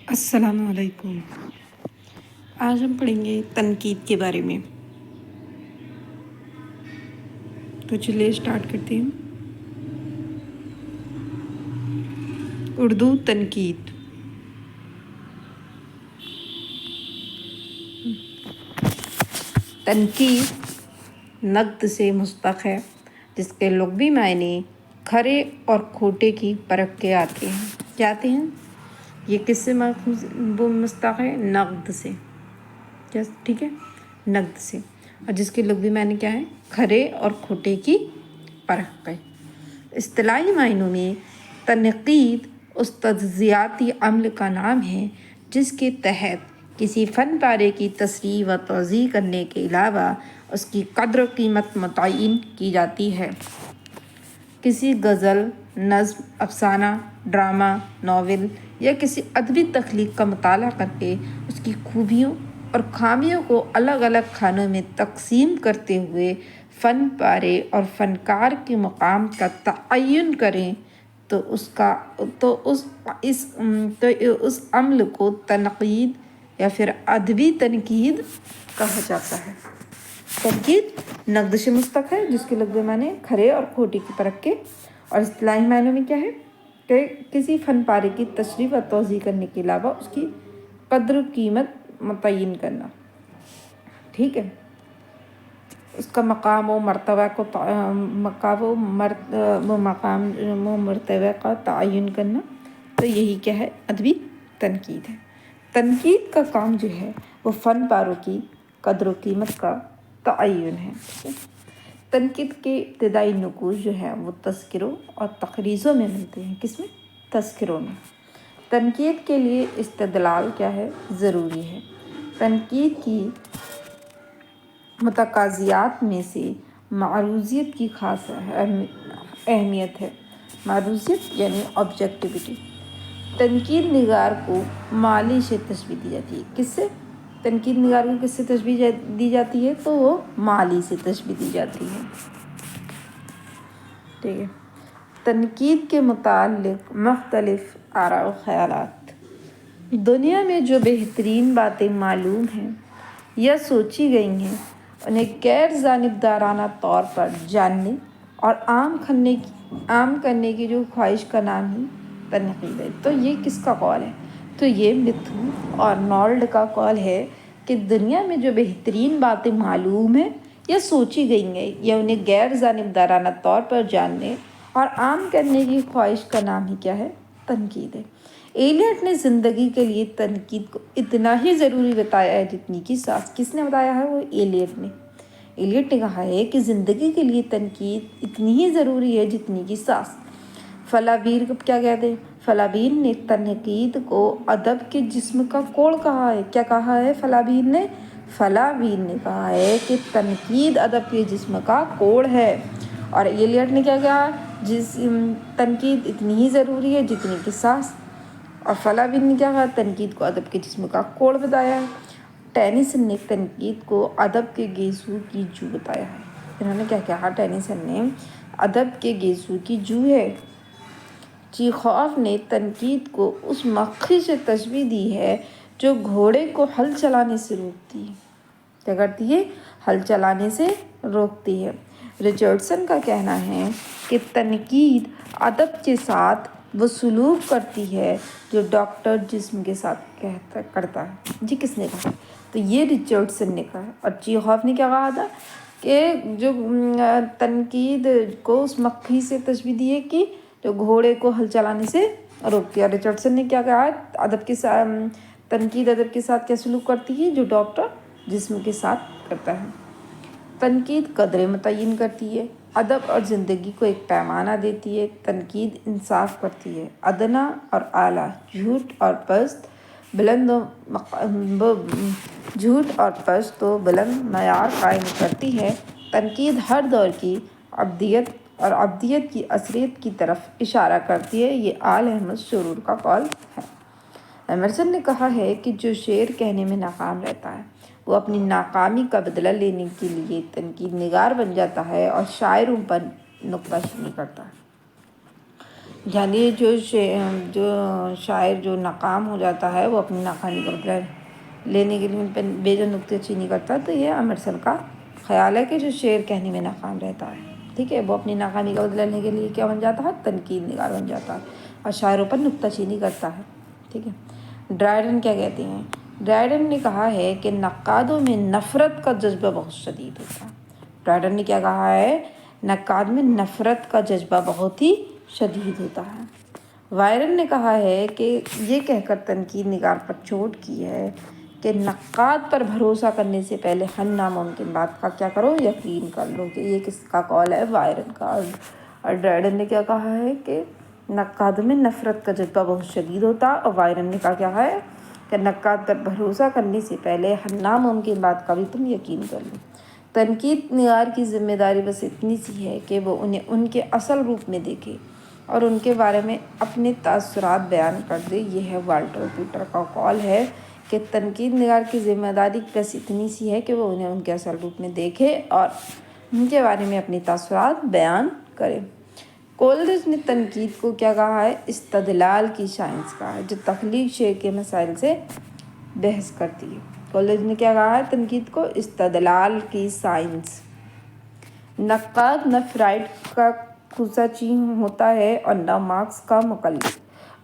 السلام علیکم۔ آج ہم پڑھیں گے تنقید کے بارے میں۔ تو چلیے اسٹارٹ کرتے ہیں۔ اردو تنقید۔ تنقید نقد سے مشتق ہے، جس کے لغوی معنی کھرے اور کھوٹے کی پرکھ کے آتے ہیں۔ کیا آتے ہیں؟ یہ کس سے مشتق ہے؟ نقد سے۔ ٹھیک ہے، نقد سے، اور جس کے لغوی معنی کیا ہے؟ کھرے اور کھوٹے کی پرکھ ہے۔ اصطلاحی معنوں میں تنقید اس تجزیاتی عمل کا نام ہے جس کے تحت کسی فن پارے کی تصریح و توضیح کرنے کے علاوہ اس کی قدر و قیمت متعین کی جاتی ہے۔ کسی غزل، نظم، افسانہ، ڈرامہ، ناول یا کسی ادبی تخلیق کا مطالعہ کر کے اس کی خوبیوں اور خامیوں کو الگ الگ خانوں میں تقسیم کرتے ہوئے فن پارے اور فنکار کے مقام کا تعین کریں تو اس عمل کو تنقید یا پھر ادبی تنقید کہا جاتا ہے۔ تنقید نقد سے مشتق ہے، جس کے لغوی معنی کھرے اور کھوٹے کی پرکھ کے، اور اصطلاحی معنوں میں کیا ہے کہ کسی فن پارے کی تشریح و توضیح کرنے کے علاوہ اس کی قدر و قیمت متعین کرنا۔ ٹھیک ہے، اس کا مقام و مرتبہ کا تعین کرنا، تو یہی کیا ہے؟ ادبی تنقید ہے۔ تنقید کا کام جو ہے وہ فن پاروں کی قدر و قیمت کا تعین ہے۔ تنقید کے ابتدائی نقوش جو ہیں وہ تذکروں اور تقریضوں میں ملتے ہیں۔ کس میں؟ تذکروں میں۔ تنقید کے لیے استدلال کیا ہے؟ ضروری ہے۔ تنقید کی متقاضیات میں سے معروضیت کی خاص اہمیت ہے۔ معروضیت یعنی آبجیکٹیوٹی۔ تنقید نگار کو مالی سے تشبیہ دی جاتی ہے۔ کس سے؟ تنقید نگار کو کس سے تشبیہ دی جاتی ہے؟ تو وہ مالی سے تشبیہ دی جاتی ہے۔ ٹھیک ہے، تنقید کے متعلق مختلف آراء و خیالات۔ دنیا میں جو بہترین باتیں معلوم ہیں یا سوچی گئی ہیں انہیں غیر جانبدارانہ طور پر جاننے اور عام کرنے کی جو خواہش کا نام ہی تنقید ہے۔ تو یہ کس کا قول ہے؟ تو یہ میتھو اور نالڈ کا قول ہے کہ دنیا میں جو بہترین باتیں معلوم ہیں یا سوچی گئی ہیں یا انہیں غیر جانبدارانہ طور پر جاننے اور عام کرنے کی خواہش کا نام ہی کیا ہے؟ تنقید ہے۔ ایلیٹ نے زندگی کے لیے تنقید کو اتنا ہی ضروری بتایا ہے جتنی کی سانس۔ کس نے بتایا ہے؟ وہ ایلیٹ نے۔ ایلیٹ نے کہا ہے کہ زندگی کے لیے تنقید اتنی ہی ضروری ہے جتنی کی سانس۔ فلابیر کو کیا کہتے ہیں؟ فلابیر نے تنقید کو ادب کے جسم کا کوڑ کہا ہے۔ کیا کہا ہے فلابیر نے؟ فلابیر نے کہا ہے کہ تنقید ادب کے جسم کا کوڑ ہے۔ اور ایلیٹ نے کیا کہا؟ تنقید اتنی ہی ضروری ہے جتنی کی سانس۔ اور فلابیر نے کیا کہا؟ تنقید کو ادب کے جسم کا کوڑ بتایا ہے۔ ٹینیسن نے تنقید کو ادب کے گیسو کی جو بتایا ہے۔ انہوں نے کیا کہا؟ ٹینیسن نے ادب کے گیسو کی جو ہے۔ چیخوف نے تنقید کو اس مکھی سے تشبیہ دی ہے جو گھوڑے کو ہل چلانے سے روکتی ہے۔ کیا کرتی ہے؟ ہل چلانے سے روکتی ہے۔ رچرڈسن کا کہنا ہے کہ تنقید ادب کے ساتھ وہ سلوک کرتی ہے جو ڈاکٹر جسم کے ساتھ کرتا ہے۔ جی کس نے کہا؟ تو یہ رچرڈسن نے کہا۔ اور چیخوف نے کیا کہا تھا کہ جو تنقید کو اس مکھی سے تشبیہ دی ہے کہ جو گھوڑے کو ہل چلانے سے روکتی ہے۔ رچرڈسن نے کیا کہا؟ تنقید ادب کے ساتھ کیا سلوک کرتی ہے؟ جو ڈاکٹر جسم کے ساتھ کرتا ہے۔ تنقید قدریں متعین کرتی ہے، ادب اور زندگی کو ایک پیمانہ دیتی ہے۔ تنقید انصاف کرتی ہے، ادنیٰ اور اعلیٰ، جھوٹ اور پست و بلند معیار قائم کرتی ہے۔ تنقید ہر دور کی ابدیت کی اثریت کی طرف اشارہ کرتی ہے۔ یہ آل احمد سرور کا قول ہے۔ ایمرسن نے کہا ہے کہ جو شعر کہنے میں ناکام رہتا ہے وہ اپنی ناکامی کا بدلہ لینے کے لیے تنقید نگار بن جاتا ہے اور شاعروں پر نکتہ چینی کرتا ہے۔ یعنی جو شاعر جو ناکام ہو جاتا ہے وہ اپنی ناکامی کا بدلہ لینے کے لیے ان پہ بے جان نکتہ چینی کرتا ہے، تو یہ امرسل کا خیال ہے کہ جو شعر کہنے میں ناکام رہتا ہے، ٹھیک ہے، وہ اپنی ناکامی کا بدلہ لینے کے لیے کیا بن جاتا ہے؟ تنقید نگار بن جاتا ہے اور شاعروں پر نکتہ چینی کرتا ہے، ٹھیک ہے۔ ڈرائڈن کیا کہتے ہیں؟ ڈرائڈن نے کہا ہے کہ نقادوں میں نفرت کا جذبہ بہت شدید ہوتا ہے۔ ڈرائڈن نے کیا کہا ہے؟ نقاد میں نفرت کا جذبہ بہت ہی شدید ہوتا ہے۔ وائرن نے کہا ہے کہ یہ کہہ کر تنقید نگار پر چوٹ کی ہے کہ نقاد پر بھروسہ کرنے سے پہلے ہر ناممکن بات کا کیا کرو؟ یقین کر لو۔ کہ یہ کس کا قول ہے؟ وائرن کا۔ اور ڈرائڈن نے کیا کہا ہے کہ نقادوں میں نفرت کا جذبہ بہت شدید ہوتا، اور وائرن نے کہا کیا ہے کہ نقاد پر بھروسہ کرنے سے پہلے ہر ناممکن بات کا بھی تم یقین کر لو۔ تنقید نگار کی ذمہ داری بس اتنی سی ہے کہ وہ انہیں ان کے اصل روپ میں دیکھے اور ان کے بارے میں اپنے تاثرات بیان کر دے۔ یہ ہے والٹر پیٹر کا قول ہے کہ تنقید نگار کی ذمہ داری بس اتنی سی ہے کہ وہ انہیں ان کے اصل روپ میں دیکھے اور ان کے بارے میں اپنے تاثرات بیان کرے۔ کولرج نے تنقید کو کیا کہا ہے؟ استدلال کی سائنس کہا ہے، جو تخلیق شعر کے مسائل سے بحث کرتی ہے۔ کولرج نے کیا کہا ہے تنقید کو؟ استدلال کی سائنس۔ نقاد نہ فرائڈ کا کھوسا چین ہوتا ہے اور نہ مارکس کا مقلد۔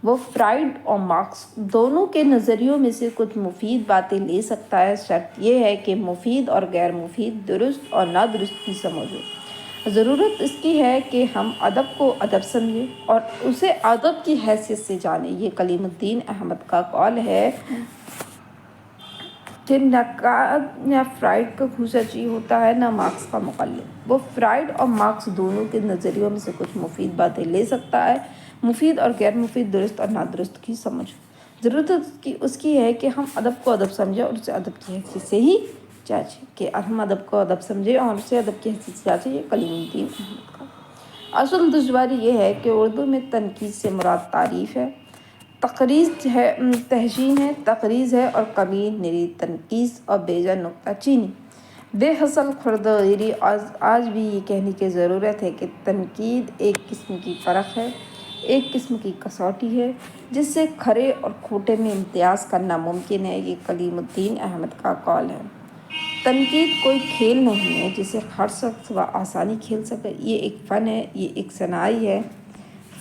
وہ فرائڈ اور مارکس دونوں کے نظریوں میں سے کچھ مفید باتیں لے سکتا ہے، شرط یہ ہے کہ مفید اور غیر مفید، درست اور نادرست کی سمجھ ہو۔ ضرورت اس کی ہے کہ ہم ادب کو ادب سمجھیں اور اسے ادب کی حیثیت سے جانیں۔ یہ کلیم الدین احمد کا قول ہے کہ نقاد نہ فرائڈ کا کھوسا چی ہوتا ہے نہ مارکس کا مقلد۔ وہ فرائڈ اور مارکس دونوں کے نظریوں میں سے کچھ مفید باتیں لے سکتا ہے، مفید اور غیر مفید، درست اور نادرست کی سمجھ۔ ضرورت اس کی ہے کہ ہم ادب کو ادب سمجھیں اور اسے ادب کی حیثیت سے ہی جانچیں۔ کہ ہم ادب کو ادب سمجھیں اور اسے ادب کی حیثیت سے جانچیں۔ یہ کلیم الدین احمد کا۔ اصل دشواری یہ ہے کہ اردو میں تنقید سے مراد تعریف ہے، تقریض ہے، تحسین ہے، تقریض ہے اور کمی نری تنقید اور بیجا نکتہ چینی، بے حاصل خردگیری۔ آج بھی یہ کہنے کی ضرورت ہے کہ تنقید ایک قسم کی پرکھ ہے، ایک قسم کی کسوٹی ہے جس سے کھرے اور کھوٹے میں امتیاز کرنا ممکن ہے۔ یہ کلیم الدین احمد کا قول ہے۔ تنقید کوئی کھیل نہیں ہے جسے ہر شخص آسانی کھیل سکے۔ یہ ایک فن ہے، یہ ایک صناعی ہے۔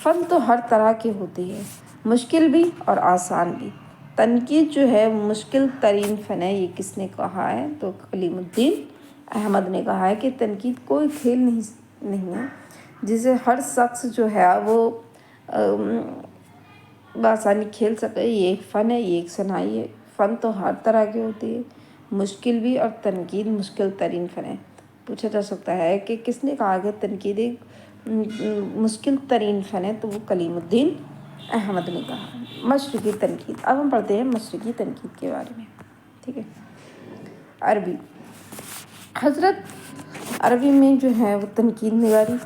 فن تو ہر طرح کے ہوتے ہیں، مشکل بھی اور آسان بھی۔ تنقید جو ہے مشکل ترین فن ہے۔ یہ کس نے کہا ہے؟ تو کلیم الدین احمد نے کہا ہے کہ تنقید کوئی کھیل نہیں ہے جسے ہر شخص جو ہے وہ بآسانی کھیل سکے۔ یہ ایک فن ہے، یہ ایک صناعی ہے۔ فن تو ہر طرح کے ہوتے ہیں، مشکل بھی، اور تنقید مشکل ترین فن ہے۔ پوچھا جا سکتا ہے کہ کس نے کہا کہ تنقید ایک مشکل ترین فن ہے؟ تو وہ کلیم الدین احمد نے کہا۔ مشرقی تنقید۔ اب ہم پڑھتے ہیں مشرقی تنقید کے بارے میں، ٹھیک ہے۔ عربی۔ حضرت عربی میں جو ہے وہ تنقید نگاری،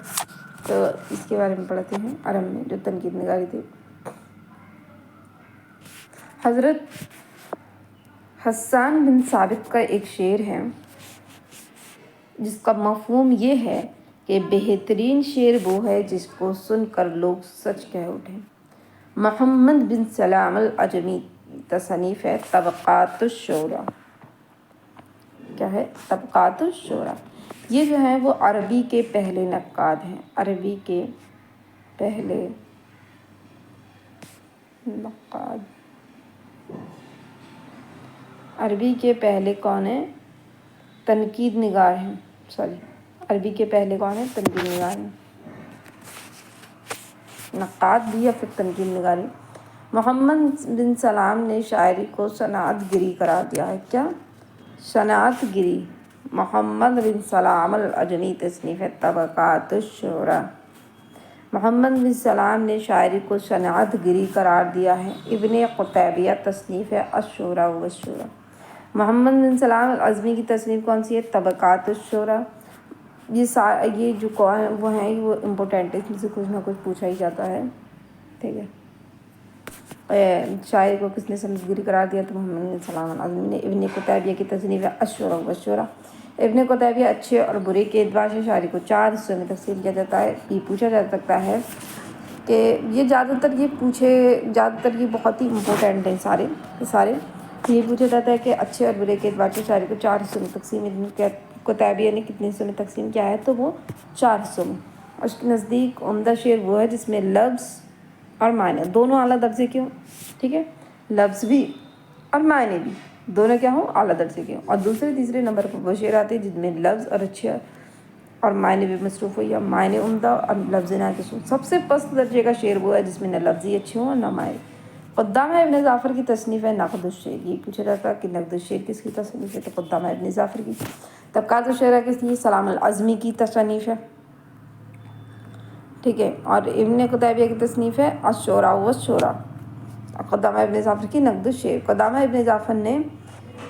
تو اس کے بارے میں پڑھتے ہیں۔ عرب میں جو تنقید نگاری تھی، حضرت حسان بن ثابت کا ایک شعر ہے جس کا مفہوم یہ ہے کہ بہترین شعر وہ ہے جس کو سن کر لوگ سچ کہہ اٹھیں۔ محمد بن سلام العجمی، تصنیف ہے طبقات الشعراء۔ کیا ہے؟ طبقات الشعراء۔ یہ جو ہے وہ عربی کے پہلے نقاد ہیں۔ عربی کے پہلے نقاد، عربی کے پہلے کون ہیں؟ تنقید نگار ہیں۔ عربی کے پہلے کون ہیں؟ تنقید نگار ہیں، نقاد بھی یا پھر تنقید نگاری۔ محمد بن سلام نے شاعری کو صنعت گری قرار دیا ہے۔ کیا؟ صنعت گری۔ محمد بن سلام العجمی، تصنیف طبقات الشعراء۔ محمد بن سلام نے شاعری کو صنعت گری قرار دیا ہے۔ ابن قتیبیہ، تصنیف الشعراء والشعراء۔ محمد بن سلام العجمی کی تصنیف کون سی ہے؟ طبقات الشعراء۔ یہ جو وہ ہیں وہ امپورٹنٹ ہے، اس میں سے کچھ نہ کچھ پوچھا ہی جاتا ہے، ٹھیک ہے۔ شاعری کو کس نے صنعت گری قرار دیا؟ تو محمد بن سلام العجمی نے۔ ابن قتیبیہ کی تصنیف ہے الشعراء والشعراء۔ ابن قتیبیہ اچھے اور برے کے اعتبار سے شاعری کو 4 حصوں میں تقسیم کیا جاتا ہے۔ یہ پوچھا جا سکتا ہے کہ یہ زیادہ تر یہ بہت ہی امپورٹنٹ ہیں سارے یہ پوچھا جاتا ہے کہ اچھے اور برے کے اعتبار سے شاعری کو 4 حصوں میں تقسیم کتابیہ نے کتنے حصوں میں تقسیم کیا ہے، تو وہ 4 حصوں میں. اور اس کے نزدیک عمدہ شعر وہ ہے جس میں لفظ اور معنی دونوں اعلیٰ درجے کے ہوں. ٹھیک ہے، لفظ بھی اور معنی بھی دونوں کیا ہوں، اعلیٰ درجے کے ہوں. اور دوسرے تیسرے نمبر پر وہ شعر آتے ہیں جن میں لفظ اور اچھے اور معنی بھی مصروف ہو، یا معنی عمدہ اور لفظ ناقص ہوں. سب سے پست درجے کا شعر وہ ہے جس میں نہ لفظ ہی اچھے ہوں اور نہ معنی. قدامہ ابن ظافر کی تصنیف ہے نقد الشعر. یہ پوچھا جاتا ہے کہ نقد الشعر کس کی تصنیف ہے، تو قدامہ ابن ظافر کی. طبقات الشعراء کس کی، سلام العظمی کی تصنیف ہے. ٹھیک ہے، اور ابن قتیبہ کی تصنیف ہے الشعراء والشعراء. قدامہ ابن ظافر کی نقد الشعر. قدامہ ابن ظافر نے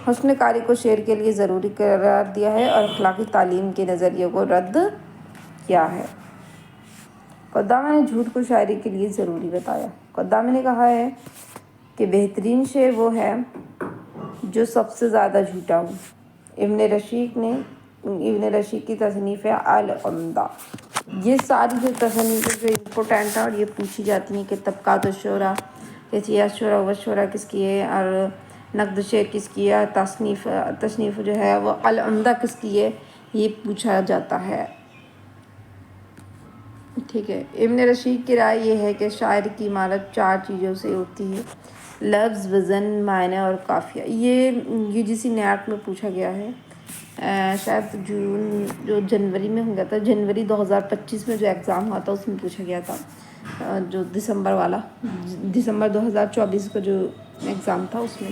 حسن قاری کو شعر کے لیے ضروری قرار دیا ہے اور اخلاقی تعلیم کے نظریے کو رد کیا ہے. قدامہ نے جھوٹ کو شاعری کے لیے ضروری بتایا. قدامہ نے کہا ہے کہ بہترین شعر وہ ہے جو سب سے زیادہ جھوٹا ہو. ابن رشید کی تصنیف ہے العمدہ. یہ ساری جو تصنیفیں جو امپورٹنٹ ہیں اور یہ پوچھی جاتی ہیں کہ طبقات الشعراء کیسی ہے، الشعراء والشعراء کس کی ہے، اور نقد شعر کس کی ہے، تصنیف جو ہے وہ العمدہ کس کی ہے، یہ پوچھا جاتا ہے. ٹھیک ہے، ابن رشید کی رائے یہ ہے کہ شاعری کی عمارت 4 چیزوں سے ہوتی ہے: لفظ، وزن، معنی اور قافیہ. یہ UGC نیٹ میں پوچھا گیا ہے. شاید جنوری میں ہو گیا تھا، جنوری 2025 میں جو ایگزام ہوا تھا اس میں پوچھا گیا تھا. جو دسمبر 2024 کا جو ایگزام تھا اس میں،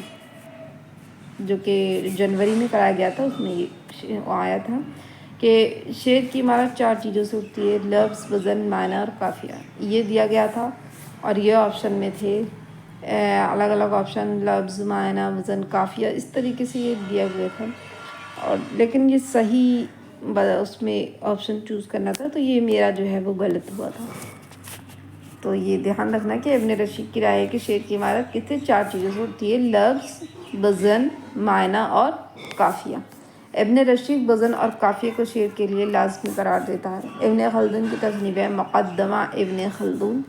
جو کہ جنوری میں کرایا گیا تھا، اس میں یہ آیا تھا کہ شعر کی عمارت 4 چیزوں سے ہوتی ہے: لفظ، وزن، معنی اور قافیہ. یہ دیا گیا تھا اور یہ آپشن میں تھے الگ الگ آپشن: لفظ، معنی، وزن، قافیہ. اس طریقے سے یہ دیا گیا تھا، اور لیکن یہ صحیح اس میں آپشن چوز کرنا تھا، تو یہ میرا جو ہے وہ غلط ہوا تھا. تو یہ دھیان رکھنا کہ ابن رشید کی رائے ہے کہ شعر کی عمارت کتنے 4 چیزوں سے ہوتی ہے: لفظ، وزن، معنی اور قافیہ. ابن رشید وزن اور قافیہ کو شعر کے لیے لازمی قرار دیتا ہے. ابن خلدون کی تصنیف ہے مقدمہ ابن خلدون.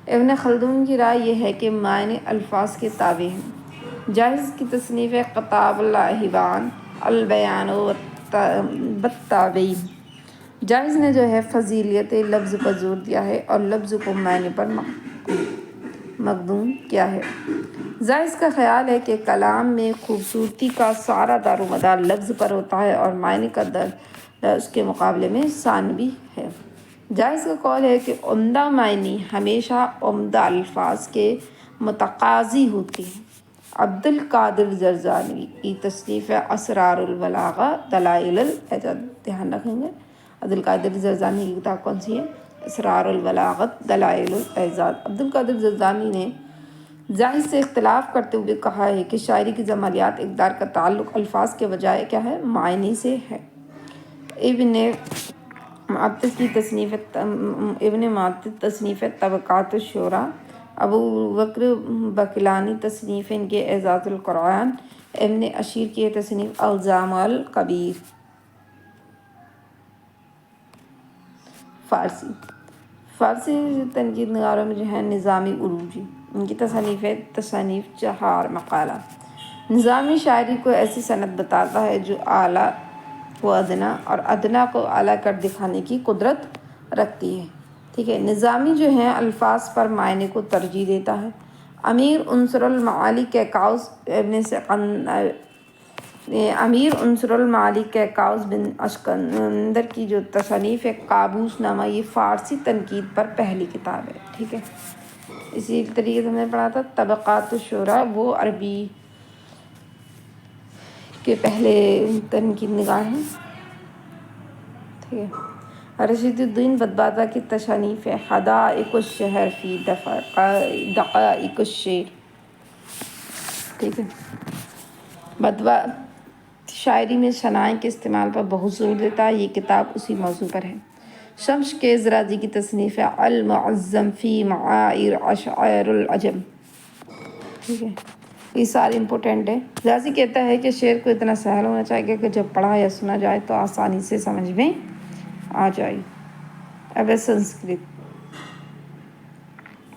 ابن خلدون کی رائے یہ ہے کہ معنی الفاظ کے تابع ہیں. جاحظ کی تصنیف ہے کتاب الاحوان البیان والتابعین. جاحظ نے جو ہے فضیلت لفظ پر زور دیا ہے اور لفظ کو معنی پر مقدم کیا ہے. جاحظ کا خیال ہے کہ کلام میں خوبصورتی کا سارا دار و مدار لفظ پر ہوتا ہے اور معنی کا در اس کے مقابلے میں ثانوی ہے. جاحظ کا قول ہے کہ عمدہ معنی ہمیشہ عمدہ الفاظ کے متقاضی ہوتے ہیں. عبد القادر جرجانی کی تصنیف ہے اسرار البلاغہ دلائل الاعجاز. دھیان رکھیں گے عبد القادر جرجانی کی کتاب کون سی ہے؟ اسرار البلاغت دلائل الاعجاز. عبد القادر جرجانی نے جاحظ سے اختلاف کرتے ہوئے کہا ہے کہ شاعری کی جمالیات اقدار کا تعلق الفاظ کے بجائے کیا ہے؟ معنی سے ہے. ابن معتز کی تصنیف ہے طبقات الشعراء. ابو بکر بقلانی تصنیف ان کے اعجاز القرآن. ابن اشیر کی تصنیف الجامع الکبیر. فارسی تنقید نگاروں میں جو ہے نظامی عروجی، ان کی تصنیف ہے تصانیف 4 مقالہ. نظامی شاعری کو ایسی صنعت بتاتا ہے جو اعلیٰ کو ادنا اور ادنا کو اعلیٰ کر دکھانے کی قدرت رکھتی ہے. ٹھیک ہے، نظامی جو ہے الفاظ پر معنی کو ترجیح دیتا ہے. امیر عنصر المعالی کیکاؤس بن اشکندر کی جو تصنیف ہے قابوس نامہ، یہ فارسی تنقید پر پہلی کتاب ہے. ٹھیک ہے، اسی طریقے سے ہم نے پڑھا تھا طبقات الشعراء، وہ عربی کے پہلے تنقید نگار ہیں. ٹھیک ہے، رشید الدین بدبادہ کی تصنیف ہے حدائق الشعر فی دقائق الشعر. ٹھیک ہے، بدبادہ شاعری میں صنائع کے استعمال پر بہت زور دیتا ہے. یہ کتاب اسی موضوع پر ہے. شمس کیز رازی کی تصنیف ہے المعظم فی معائر اشعار العجم. ٹھیک ہے، یہ سارے امپورٹنٹ ہے. رازی کہتا ہے کہ شعر کو اتنا سہل ہونا چاہیے کہ جب پڑھا یا سنا جائے تو آسانی سے سمجھ میں آ جائے. اب سنسکرت.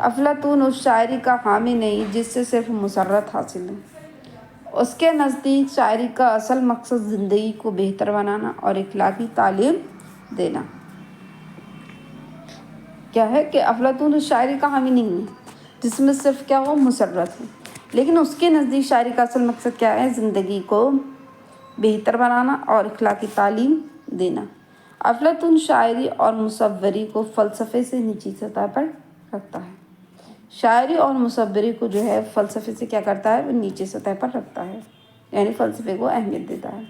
افلاطون اس شاعری کا حامی نہیں جس سے صرف مسرت حاصل ہے۔ اس کے نزدیک شاعری کا اصل مقصد زندگی کو بہتر بنانا اور اخلاقی تعلیم دینا۔ کیا ہے کہ افلاطون اس شاعری کا حامی نہیں ہے جس میں صرف کیا ہو مسرت ہے، لیکن اس کے نزدیک شاعری کا اصل مقصد کیا ہے؟ زندگی کو بہتر بنانا اور اخلاقی تعلیم دینا۔ افلاطون شاعری اور مصوری کو فلسفے سے نیچی سطح پر رکھتا ہے۔ شاعری اور مصوری کو جو ہے فلسفے سے کیا کرتا ہے؟ وہ نیچے سطح پر رکھتا ہے، یعنی فلسفے کو اہمیت دیتا ہے۔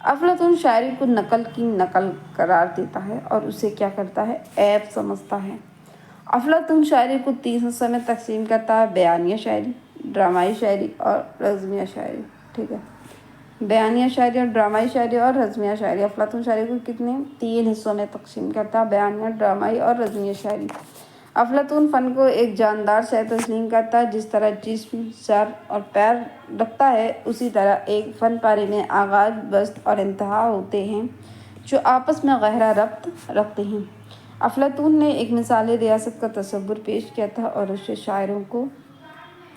افلاطون شاعری کو نقل کی نقل قرار دیتا ہے اور اسے کیا کرتا ہے؟ عیب سمجھتا ہے۔ افلاطون شاعری کو 3 حصوں میں تقسیم کرتا ہے: بیانیہ شاعری، ڈرامائی شاعری اور رزمیہ شاعری۔ ٹھیک ہے، بیانیہ شاعری اور ڈرامائی شاعری اور رزمیہ شاعری۔ افلاطون شاعری کو کتنے 3 حصوں میں تقسیم کرتا ہے: بیانیہ، ڈرامائی اور رزمیہ شاعری۔ افلاطون فن کو ایک جاندار شے تسلیم کرتا ہے۔ جس طرح جسم سر اور پیر رکھتا ہے، اسی طرح ایک فن پارے میں آغاز، وسط اور انتہا ہوتے ہیں جو آپس میں گہرا ربط رکھتے ہیں۔ افلاطون نے ایک مثالی ریاست کا تصور پیش کیا تھا اور اسے شاعروں کو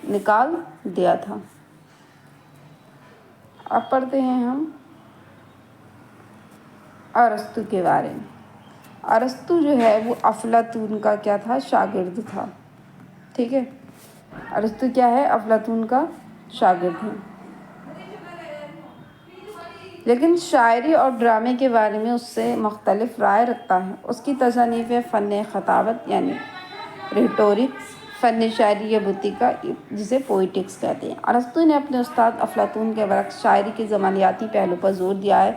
نکال دیا تھا۔ اب پڑھتے ہیں ہم ارسطو کے بارے میں۔ ارسطو جو ہے وہ افلاطون کا کیا تھا؟ شاگرد تھا۔ ٹھیک ہے، ارسطو کیا ہے؟ افلاطون کا شاگرد ہے، لیکن شاعری اور ڈرامے کے بارے میں اس سے مختلف رائے رکھتا ہے۔ اس کی تصانیف فن خطابت یعنی ریٹورکس، فن شاعری یا بوتیکا جسے پوئٹکس کہتے ہیں۔ ارسطو نے اپنے استاد افلاطون کے برعکس شاعری کے زمانیاتی پہلو پر زور دیا ہے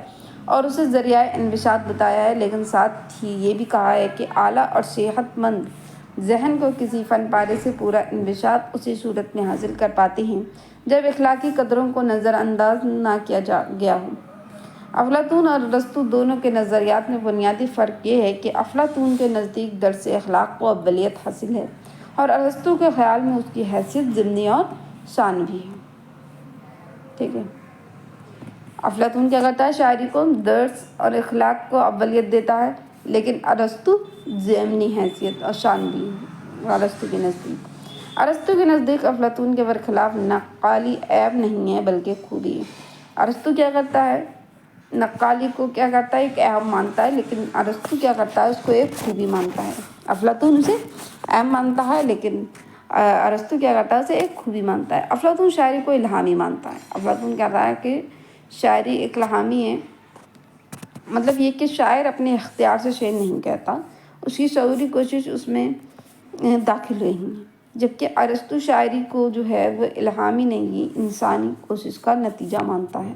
اور اسے ذریعہ انبساط بتایا ہے، لیکن ساتھ ہی یہ بھی کہا ہے کہ اعلیٰ اور صحت مند ذہن کو کسی فن پارے سے پورا انبساط اسی صورت میں حاصل کر پاتے ہیں جب اخلاقی قدروں کو نظر انداز نہ کیا گیا ہو۔ افلاطون اور ارسطو دونوں کے نظریات میں بنیادی فرق یہ ہے کہ افلاطون کے نزدیک درس اخلاق کو اولیت حاصل ہے اور ارسطو کے خیال میں اس کی حیثیت ضمنی اور ثانوی ہے۔ ٹھیک ہے، افلاطون کیا کرتا ہے؟ شاعری کو درس اور اخلاق کو اولیت دیتا ہے، لیکن ارسطو ضمنی حیثیت اور ثانوی ہے۔ ارسطو کے نزدیک افلاطون کے برخلاف نقالی عیب نہیں ہے بلکہ خوبی ہے۔ ارسطو کیا کرتا ہے؟ نقالی کو کیا کرتا ہے؟ ایک عیب مانتا ہے، لیکن ارسطو کیا کرتا ہے؟ اس کو ایک خوبی مانتا ہے۔ افلاطون اسے عیب مانتا ہے، لیکن ارسطو کیا کرتا ہے؟ اسے ایک خوبی مانتا ہے۔ افلاطون شاعری کو الہامی مانتا ہے۔ افلاطون کہتا ہے کہ شاعری ایک الہامی ہے، مطلب یہ کہ شاعر اپنے اختیار سے شعر نہیں کہتا، اس کی شعوری کوشش اس میں داخل رہی ہے، جبکہ ارسطو شاعری کو جو ہے وہ الہامی نہیں، انسانی کوشش کا نتیجہ مانتا ہے۔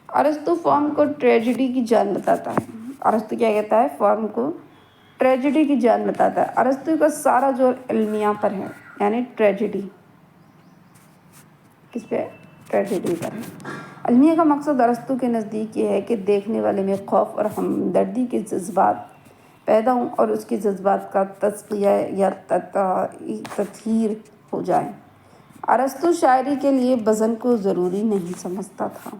ارسطو فارم کو ٹریجڈی کی جان بتاتا ہے۔ ارسطو کیا کہتا ہے؟ فارم کو ٹریجڈی کی جان بتاتا ہے۔ ارسطو کا سارا زور المیہ پر ہے، یعنی ٹریجڈی کس پہ؟ ٹریجڈی پر ہے۔ المیہ کا مقصد ارسطو کے نزدیک یہ ہے کہ دیکھنے والے میں خوف اور ہمدردی کے جذبات پیدا ہوں اور اس کے جذبات کا تزکیہ یا تطہیر ہو جائے۔ ارسطو شاعری کے لیے وزن کو ضروری نہیں سمجھتا تھا۔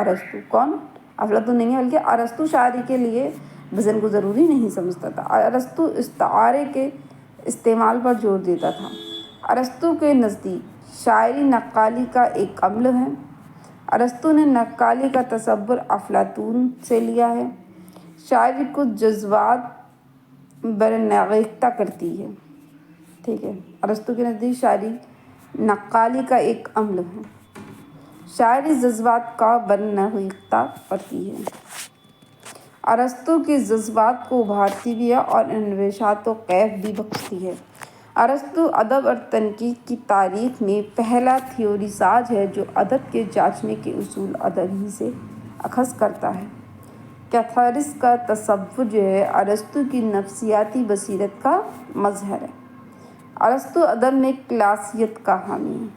ارسطو کون؟ افلاطون نہیں ہے، بلکہ ارسطو شاعری کے لیے وزن کو ضروری نہیں سمجھتا تھا۔ ارسطو استعارے کے استعمال پر زور دیتا تھا۔ ارسطو کے نزدیک شاعری نقالی کا ایک عمل ہے۔ ارسطو نے نقالی کا تصور افلاطون سے لیا ہے۔ شاعری کو جذبات برانگیختہ کرتی ہے۔ ٹھیک ہے، ارسطو کے نزدیک شاعری نقالی کا ایک عمل ہے۔ شاعری جذبات کا برانگیختہ کرتی ہے۔ ارسطو کے جذبات کو ابھارتی بھی ہے اور انبساط و کیف بھی بخشتی ہے۔ ارسطو ادب اور تنقید کی تاریخ میں پہلا تھیوری ساز ہے جو ادب کے جانچنے کے اصول ادب ہی سے اخذ کرتا ہے۔ کیتھارسس کا تصور جو ہے ارسطو کی نفسیاتی بصیرت کا مظہر ہے۔ ارسطو ادب میں کلاسیت کا حامی ہے۔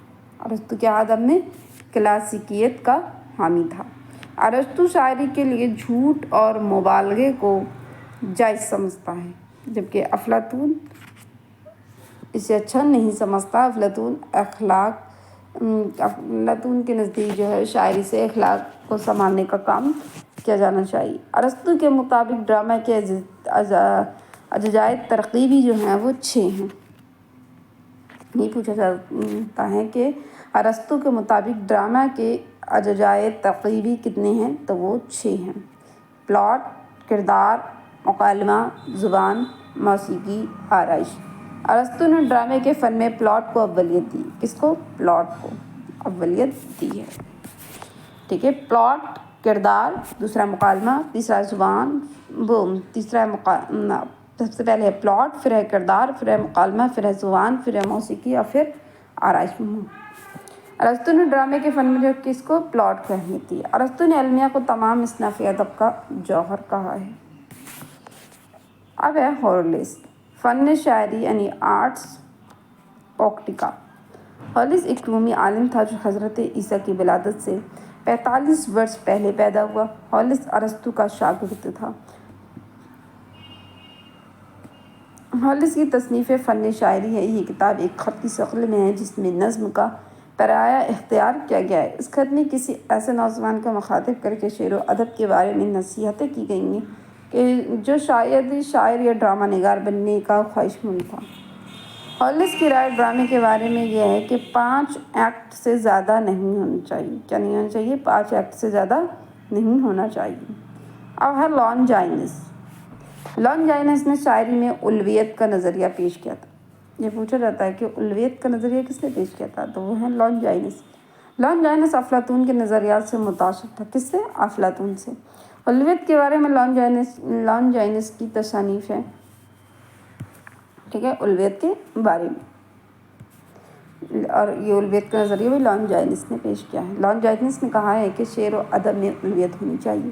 ارسطو کیا ادب میں؟ کلاسیکیت کا حامی تھا۔ ارسطو شاعری کے لیے جھوٹ اور مبالغے کو جائز سمجھتا ہے، جبکہ افلاطون اسے اچھا نہیں سمجھتا۔ افلاطون کے نزدیک جو ہے شاعری سے اخلاق کو سنبھالنے کا کام کیا جانا چاہیے۔ ارسطو کے مطابق ڈرامہ کے اجزائے ترکیبی جو ہیں وہ 6 ہیں۔ یہ پوچھا جاتا ہے کہ ارسطو کے مطابق ڈرامہ کے اجزائے ترکیبی کتنے ہیں، تو وہ 6 ہیں: پلاٹ، کردار، مکالمہ، زبان، موسیقی، آرائش۔ ارسطو نے ڈرامے کے فن میں پلاٹ کو اولیت دی۔ کس کو؟ پلاٹ کو اولیت دی ہے۔ ٹھیک ہے، پلاٹ، کردار، دوسرا مکالمہ، تیسرا زبان، سب سے پہلے ہے پلاٹ، پھر ہے کردار، پھر ہے مکالمہ، پھر ہے زبان، پھر ہے موسیقی اور پھر آرائش۔ ارسطو نے ڈرامے کے فن میں جو کس کو؟ پلاٹ کو اہمیت دی۔ ارسطو نے المیہ کو تمام اصناف ادب کا جوہر کہا ہے۔ اب ہے ہورلیس، فن شاعری یعنی آرٹس پوئٹیکا۔ ہورلیس ایک رومی عالم تھا جو حضرت عیسیٰ کی ولادت سے 45 برس پہلے پیدا ہوا۔ ہورلیس ارسطو کا شاگرد تھا۔ ہورلیس کی تصنیف فن شاعری ہے۔ یہ کتاب ایک خط کی شکل میں ہے جس میں نظم کا پایہ اختیار کیا گیا ہے۔ اس خط میں کسی ایسے نوجوان کو مخاطب کر کے شعر و ادب کے بارے میں نصیحتیں کی گئی ہیں کہ جو شاید شاعر یا ڈرامہ نگار بننے کا خواہشمند تھا۔ ہورلیس کی رائے ڈرامے کے بارے میں یہ ہے کہ 5 ایکٹ سے زیادہ نہیں ہونا چاہیے۔ کیا نہیں ہونا چاہیے؟ 5 ایکٹ سے زیادہ نہیں ہونا چاہیے۔ اب ہے لانجائنس۔ لانجائنس نے شاعری میں الویت کا نظریہ پیش کیا تھا۔ یہ پوچھا جاتا ہے کہ الویت کا نظریہ کس نے پیش کیا تھا، تو وہ ہے لانجائنس۔ لانجائنس افلاطون کے نظریات سے متاثر تھا۔ کس سے؟ افلاطون سے۔ الویت کے بارے میں لانجائنس کی تصانیف ہے۔ ٹھیک ہے، الویت کے بارے میں، اور یہ الویت کا نظریہ بھی لانجائنس نے پیش کیا ہے۔ لانجائنس نے کہا ہے کہ شعر و ادب میں الویت ہونی چاہیے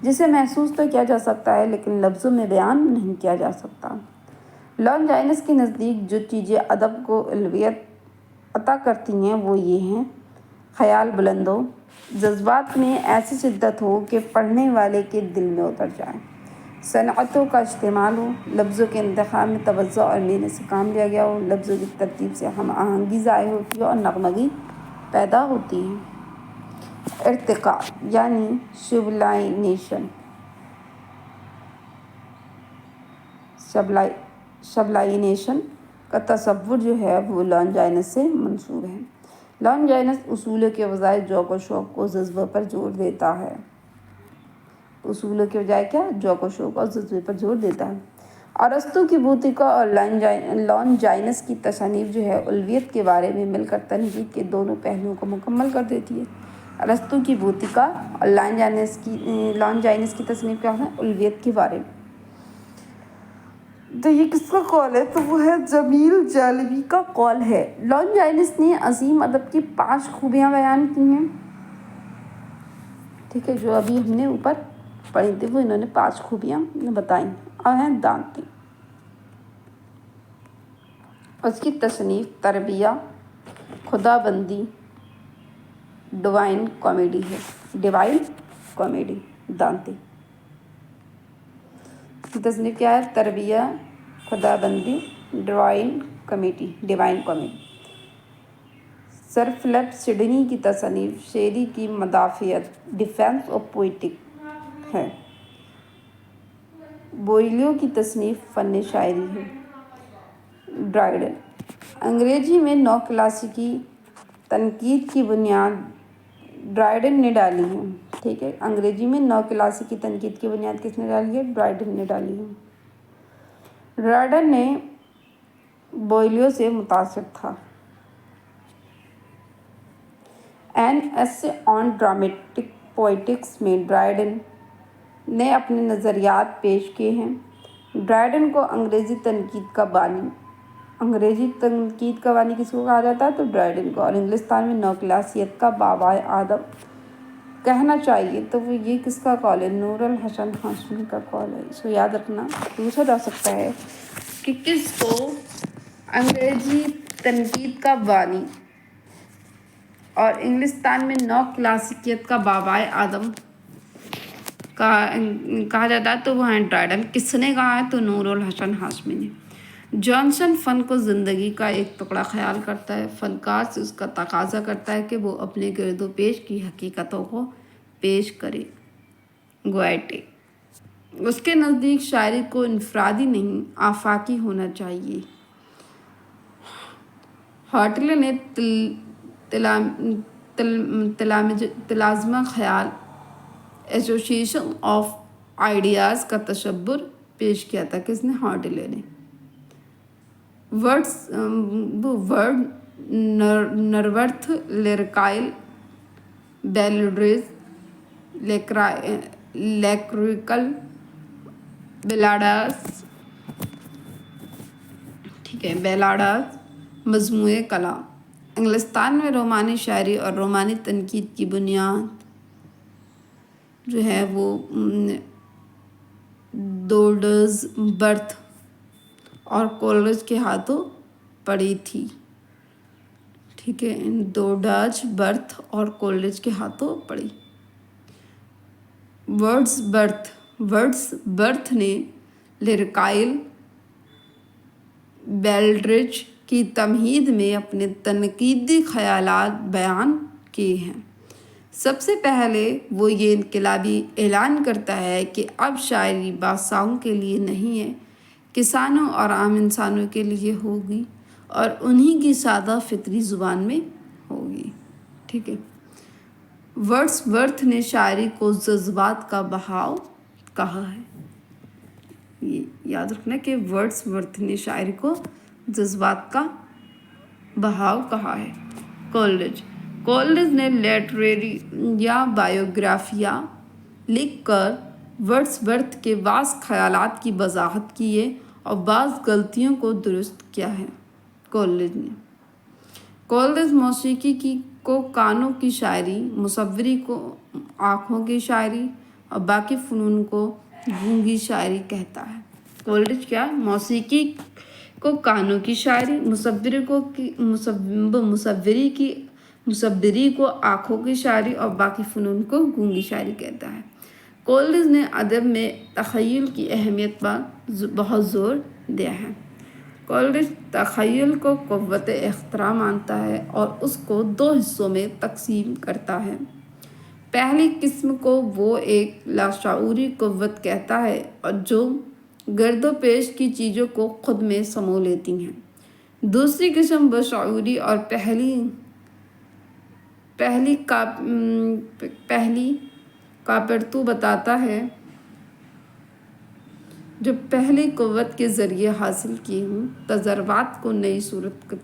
جسے محسوس تو کیا جا سکتا ہے لیکن لفظوں میں بیان نہیں کیا جا سکتا۔ لانجائنس کے نزدیک جو چیزیں ادب کو الویت عطا کرتی ہیں وہ یہ ہیں: خیال بلند ہو، جذبات میں ایسی شدت ہو کہ پڑھنے والے کے دل میں اتر جائے، صنعتوں کا استعمال ہو، لفظوں کے انتخاب میں توجہ اور محنت سے کام لیا گیا ہو، لفظوں کی ترتیب سے ہم آہنگی ظاہر ہوتی ہے اور نغمگی پیدا ہوتی ہے۔ ارتقاء یعنی شبلائنیشن کا تصور جو ہے وہ لانجائنس سے منسوب ہے۔ لانجائنس اصولوں کے بجائے ذوق و شوق کو جذبہ پر زور دیتا ہے۔ اصولوں کے بجائے کیا؟ ذوق و شوق اور جذبے پر زور دیتا ہے۔ ارسطو کی بوتیکا اور لانجائنس کی تصانیف جو ہے الویت کے بارے میں مل کر تنقید کے دونوں پہلوؤں کو مکمل کر دیتی ہے۔ ارسطو کی بوتیکا اور لانجائنس کی تصنیف کیا ہے؟ الویت کے بارے میں۔ تو یہ کس کا قول ہے؟ تو وہ ہے جمیل جالبی کا قول ہے۔ لانجائنس نے عظیم ادب کی 5 خوبیاں بیان کی ہیں۔ ٹھیک ہے، جو ابھی ہم نے اوپر پڑھی تھی وہ انہوں نے 5 خوبیاں بتائیں اور ہیں دانتے۔ اس کی تصنیف تربیہ، خدا بندی، ڈیوائن کامیڈی ہے۔ ڈیوائن کامیڈی، دانتے کی تصنیف کیا ہے؟ تربیہ، خدا بندی، ڈیوائن کامیڈی۔ سر فلپ سڈنی کی تصنیف شعری کی مدافعت، ڈیفینس آف پوئٹک ہے۔ بوئیلیو کی تصنیف فن شاعری ہے۔ ڈرائیڈن، انگریزی میں نو کلاسیکی تنقید کی بنیاد ڈرائیڈن نے ڈالی ہے۔ ٹھیک ہے، انگریزی میں نو کلاسیکی تنقید کی بنیاد کس نے ڈالی ہے؟ ڈرائیڈن نے ڈالی ہے۔ ڈرائیڈن نے بوئیلیو سے متاثر تھا۔ این ایسے آن ڈرامیٹک پوئٹکس میں ڈرائیڈن نے اپنے نظریات پیش کیے ہیں۔ ڈرائیڈن کو انگریزی تنقید کا بانی کس کو کہا جاتا ہے؟ تو ڈرائیڈن کو۔ اور انگلستان میں نو کلاسیت کا بابائے ادب کہنا چاہیے تو وہ یہ کس کا قول ہے؟ نور الحسن ہاشمی کا قول ہے۔ اس کو یاد رکھنا، پوچھا جا سکتا ہے کہ کس کو انگریزی تنقید کا بانی اور انگلستان میں نو کلاسیکیت کا بابائے ادب کہا جاتا ہے تو وہ ہیں ڈرائیڈن۔ کس نے کہا ہے؟ تو نور الحسن ہاشمی نے۔ جانسن فن کو زندگی کا ایک ٹکڑا خیال کرتا ہے۔ فنکار سے اس کا تقاضا کرتا ہے کہ وہ اپنے گرد و پیش کی حقیقتوں کو پیش کرے۔ اس کے نزدیک شاعری کو انفرادی نہیں آفاقی ہونا چاہیے۔ ہارٹلے نے تلازمہ خیال ایسوسیشن آف آئیڈیاز کا تصور پیش کیا تھا۔ کس نے؟ ہارٹلے نے۔ ورڈ نرورتھ، لیرکائل، بیلڈریز، لیکریکل، بیلاڈاز، مجموعے کلام۔ انگلستان میں رومانی شاعری اور رومانی تنقید کی بنیاد جو ہے وہ ڈوڈز برتھ اور کولرج کے ہاتھوں پڑی تھی۔ ٹھیک ہے، ڈوڈز برتھ اور کولرج کے ہاتھوں پڑی۔ ورڈز برتھ نے لیرکائل بیلڈریج کی تمہید میں اپنے تنقیدی خیالات بیان کیے ہیں۔ سب سے پہلے وہ یہ انقلابی اعلان کرتا ہے کہ اب شاعری بادشاہوں کے لیے نہیں ہے، کسانوں اور عام انسانوں کے لیے ہوگی اور انہی کی سادہ فطری زبان میں ہوگی۔ ٹھیک ہے، ورڈز برتھ نے شاعری کو جذبات کا بہاؤ کہا ہے۔ یہ یاد رکھنا کہ ورڈز برتھ نے شاعری کو جذبات کا بہاؤ کہا ہے۔ کولرج نے لٹریری یا بایوگرافیاں لکھ کر ورڈز برتھ کے بعض خیالات کی وضاحت کی ہے اور بعض غلطیوں کو درست کیا ہے۔ کولرج موسیقی کو کانوں کی شاعری، مصوری کو آنکھوں کی شاعری اور باقی فنون کو گونگی شاعری کہتا ہے۔ کولرج کیا؟ موسیقی کو کانوں کی شاعری، مصوری کو آنکھوں کی شاعری اور باقی فنون کو گونگی شاعری کہتا ہے۔ کولرج نے ادب میں تخیل کی اہمیت پر بہت زور دیا ہے۔ کولرج تخیل کو قوت اختراع مانتا ہے اور اس کو دو حصوں میں تقسیم کرتا ہے۔ پہلی قسم کو وہ ایک لاشعوری قوت کہتا ہے اور جو گرد و پیش کی چیزوں کو خود میں سمو لیتی ہیں۔ دوسری قسم بشعوری اور پہلی کاپرتو بتاتا ہے، جو پہلی قوت کے ذریعے حاصل کیے ہوئے تجربات کو نئی صورت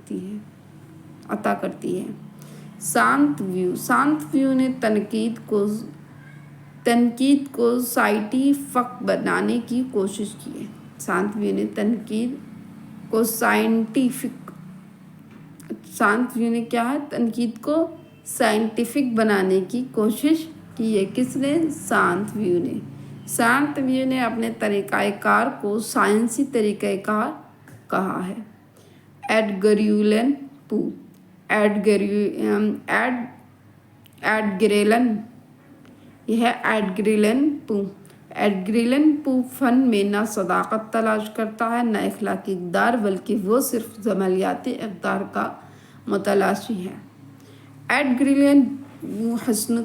عطا کرتی ہے۔ سانت ویو نے تنقید کو سائنٹیفک بنانے کی کوشش کی ہے۔ سانت ویو نے کیا ہے؟ تنقید کو سائنٹیفک بنانے کی کوشش کی ہے۔ کس نے؟ سانت ویو نے اپنے طریقہ کار کو سائنسی طریقہ کار کہا ہے۔ ایڈگر ایلن پو فن میں نہ صداقت تلاش کرتا ہے نہ اخلاقی اقدار، بلکہ وہ صرف جمالیاتی اقدار کا متلاشی ہے۔ ایڈگر ایلن پو حسن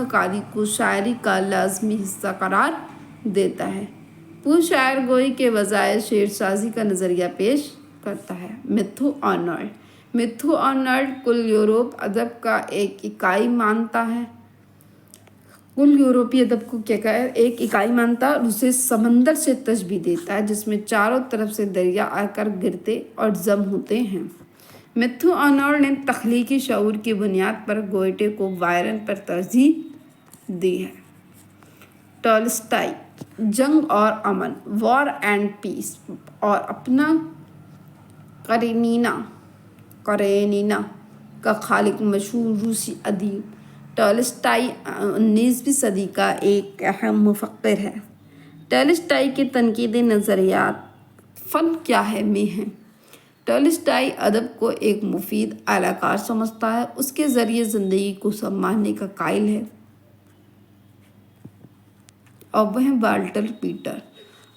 کاری کو شاعری کا لازمی حصہ قرار دیتا ہے۔ پو شاعر گوئی کے بجائے شعر سازی کا نظریہ پیش کرتا ہے۔ میتھو آرنالڈ کل یورپی ادب کا ایک اکائی مانتا ہے۔ کل یورپی ادب کو ایک اکائی مانتا ہے اور اسے سمندر سے تشبیہ دیتا ہے جس میں چاروں طرف سے دریا آ کر گرتے اور جم ہوتے ہیں۔ میتھو آرنالڈ نے تخلیقی شعور کی بنیاد پر گوئٹے کو بائرن پر ترجیح دی ہے۔ ٹالسٹائی جنگ اور امن، وار اینڈ پیس اور اپنا کارینینا کا خالق مشہور روسی ادیب ٹالسٹائی 19ویں صدی کا ایک اہم مفکر ہے۔ ٹالسٹائی کے تنقیدی نظریات فن کیا ہے میں ہیں۔ ٹالسٹائی ادب کو ایک مفید اعلی کار سمجھتا ہے، اس کے ذریعے زندگی کو سنوارنے کا قائل ہے۔ اور وہ ہیں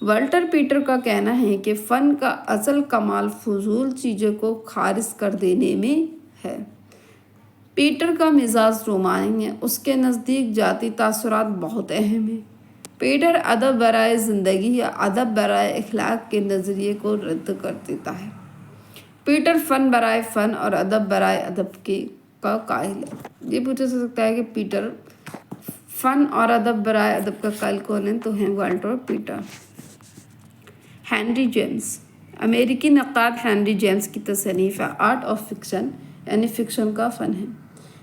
والٹر پیٹر کا کہنا ہے کہ فن کا اصل کمال فضول چیزوں کو خارج کر دینے میں ہے۔ پیٹر کا مزاج رومانی ہے، اس کے نزدیک ذاتی تاثرات بہت اہم ہیں۔ پیٹر ادب برائے زندگی یا ادب برائے اخلاق کے نظریے کو رد کر دیتا ہے۔ پیٹر فن برائے فن اور ادب برائے ادب کا قائل ہے۔ یہ پوچھا جا سکتا ہے کہ پیٹر فن اور ادب برائے ادب کا قائل کون ہے، تو ہیں والٹر پیٹر۔ ہنری جیمس، امریکی نقاد ہنری جیمس کی تصنیف ہے آرٹ آف فکشن، یعنی فکشن کا فن ہے۔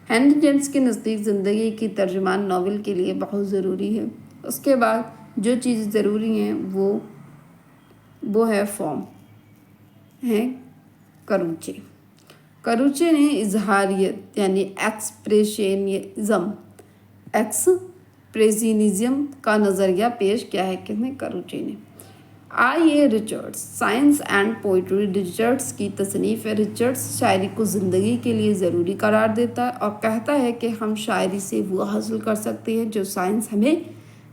ہنری جیمس کے نزدیک زندگی کی ترجمان ناول کے لیے بہت ضروری ہے۔ اس کے بعد جو چیزیں ضروری ہیں وہ ہے فارم، ہیں کروچے۔ کروچے نے اظہاریت یعنی ایکسپریشنزم کا نظریہ پیش کیا ہے، کس نے، کروچے نے۔ اے Richards, science and poetry, Richards کی تصنیف ہے۔ ریچرڈس شاعری کو زندگی کے لیے ضروری قرار دیتا ہے اور کہتا ہے کہ ہم شاعری سے وہ حاصل کر سکتے ہیں جو سائنس ہمیں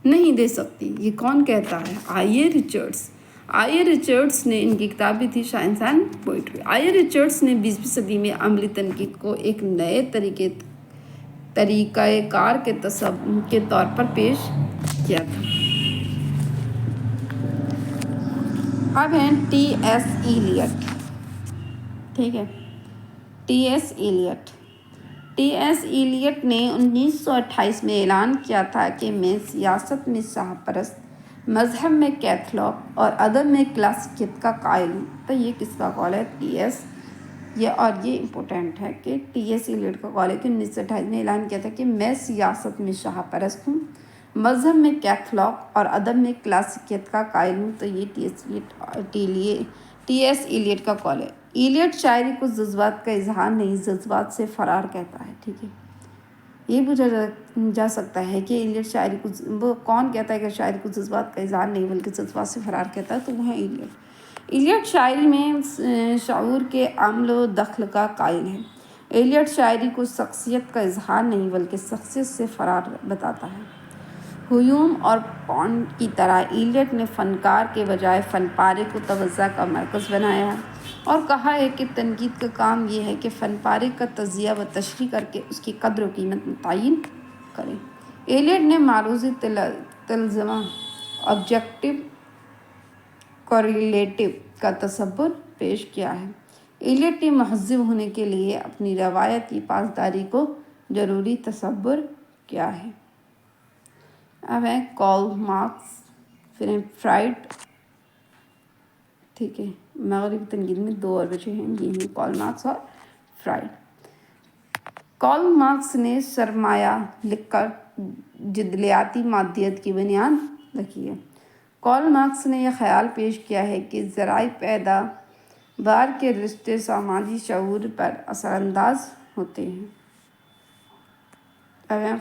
نہیں دے سکتی۔ یہ کون کہتا ہے؟ اے ریچرڈس نے، ان کی کتاب بھی تھی science and poetry. A Richards نے 20ویں صدی میں عملی تنقید کو ایک نئے طریقہ کار کے طور پر پیش کیا تھا۔ اب ہیں ٹی ایس ایلیٹ، ٹھیک ہے، ٹی ایس ایلیٹ نے 1928 میں اعلان کیا تھا کہ میں سیاست میں شاہ پرست، مذہب میں کیتھولک اور ادب میں کلاسیکیت کا قائل ہوں۔ تو یہ کس کا قول ہے؟ ٹی ایس، اور یہ امپورٹنٹ ہے کہ ٹی ایس ایلیٹ کا قول ہے کہ 1928 میں اعلان کیا تھا کہ میں سیاست میں شاہ پرست ہوں، مذہب میں کیتھولک اور ادب میں کلاسیکیت کا قائل ہوں۔ تو یہ ٹی ایس ایلیٹ کا قول ہے۔ ایلیٹ شاعری کو جذبات کا اظہار نہیں، جذبات سے فرار کہتا ہے، ٹھیک ہے۔ یہ پوچھا جا سکتا ہے کہ ایلیٹ شاعری کو، وہ کون کہتا ہے کہ شاعری کو جذبات کا اظہار نہیں بلکہ جذبات سے فرار کہتا ہے، تو وہ ہے ایلیٹ شاعری میں شعور کے عمل و دخل کا قائل ہے۔ ایلیٹ شاعری کو شخصیت کا اظہار نہیں بلکہ شخصیت سے فرار بتاتا ہے۔ ہیوم اور پونڈ کی طرح ایلیٹ نے فنکار کے بجائے فن پارے کو توجہ کا مرکز بنایا ہے اور کہا ہے کہ تنقید کا کام یہ ہے کہ فن پارے کا تجزیہ و تشریح کر کے اس کی قدر و قیمت متعین کرے۔ ایلیٹ نے معروضی تلزمہ، آبجیکٹو کوریلیٹو کا تصور پیش کیا ہے۔ ایلیٹ نے مہذب ہونے کے لیے اپنی روایتی پاسداری کو ضروری تصور کیا ہے۔ اب ہے کارل مارکس، پھر ہیں فرائڈ، ٹھیک ہے۔ مغربی تنقید میں دو اور بچے ہیں، یہ ہیں کارل مارکس اور فرائڈ۔ کارل مارکس نے سرمایہ لکھ کر جدلیاتی مادیت کی بنیاد رکھی ہے۔ کارل مارکس نے یہ خیال پیش کیا ہے کہ ذرائع پیداوار کے رشتے سماجی شعور پر اثر انداز ہوتے ہیں۔ اب ہیں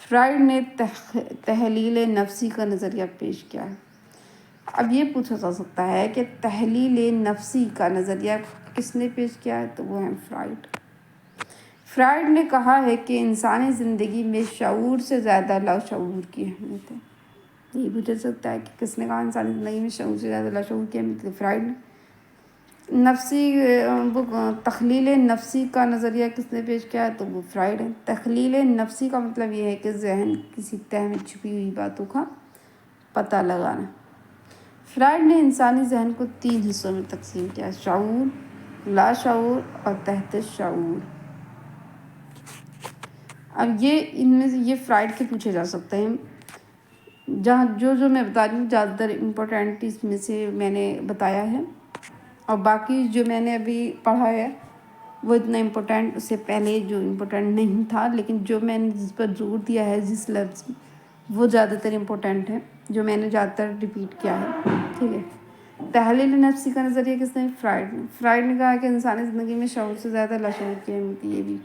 فرائڈ نے تحلیل نفسی کا نظریہ پیش کیا ہے۔ اب یہ پوچھا جا سکتا ہے کہ تحلیل نفسی کا نظریہ کس نے پیش کیا ہے، تو وہ ہیں فرائڈ نے کہا ہے کہ انسانی زندگی میں شعور سے زیادہ لاشعور کی اہمیت ہے۔ یہ پوچھا جا سکتا ہے کہ کس نے کہا انسانی زندگی میں شعور سے زیادہ لاشعور کی اہمیت ہے، فرائڈ نے۔ تخلیل نفسی کا نظریہ کس نے پیش کیا ہے، تو وہ فرائڈ ہے۔ تخلیل نفسی کا مطلب یہ ہے کہ ذہن کسی تہہ میں چھپی ہوئی باتوں کا پتہ لگانا۔ فرائڈ نے انسانی ذہن کو 3 حصوں میں تقسیم کیا ہے: شعور، لاشعور اور تحت شعور۔ اب ان میں سے یہ فرائڈ کے پوچھے جا سکتے ہیں، جہاں جو میں بتا رہی ہوں زیادہ تر امپورٹنٹ اس میں سے میں نے بتایا ہے، اور باقی جو میں نے ابھی پڑھا ہے وہ اتنا امپورٹنٹ، اس سے پہلے جو امپورٹنٹ نہیں تھا، لیکن جو میں نے جس پر زور دیا ہے جس لفظ وہ زیادہ تر امپورٹنٹ ہے، جو میں نے زیادہ تر ریپیٹ کیا ہے، ٹھیک ہے۔ تحلیل نفسی کا نظریہ کس نے؟ فرائڈ نے کہا کہ انسانی زندگی میں شعور سے زیادہ لاشعور کی اہمیت ہے۔ یہ بھی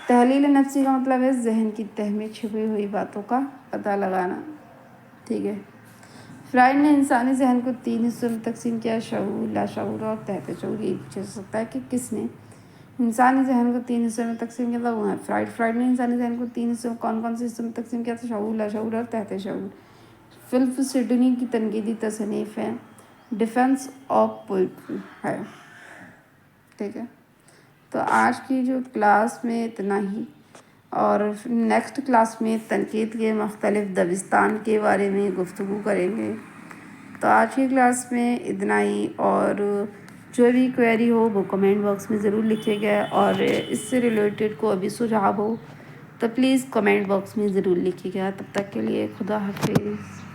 تحلیل نفسی کا مطلب ہے ذہن کی تہہ میں چھپی ہوئی باتوں کا پتہ لگانا، ٹھیک ہے۔ فرائڈ نے انسانی ذہن کو 3 حصوں میں تقسیم کیا: شعور، لاشعور اور تحت شعور۔ یہ پوچھا جا سکتا ہے کہ کس نے انسانی ذہن کو 3 حصوں میں تقسیم کیا تھا، وہ ہے فرائڈ نے انسانی ذہن کو 3 حصوں، کون سے حصوں میں تقسیم کیا تھا؟ شعور، لاشعور اور تحت شعور۔ فلپ سڈنی کی تنقیدی تصنیف ہے ڈیفینس آف پوئٹری ہے، ٹھیک ہے۔ تو آج کی جو کلاس میں اتنا ہی، اور نیکسٹ کلاس میں تنقید کے مختلف دبستان کے بارے میں گفتگو کریں گے۔ تو آج کی کلاس میں اتنا ہی، اور جو بھی کوئری ہو وہ کمنٹ باکس میں ضرور لکھے گا، اور اس سے ریلیٹڈ کوئی بھی سجھاؤ ہو تو پلیز کمنٹ باکس میں ضرور لکھیے گا۔ تب تک کے لیے خدا حافظ۔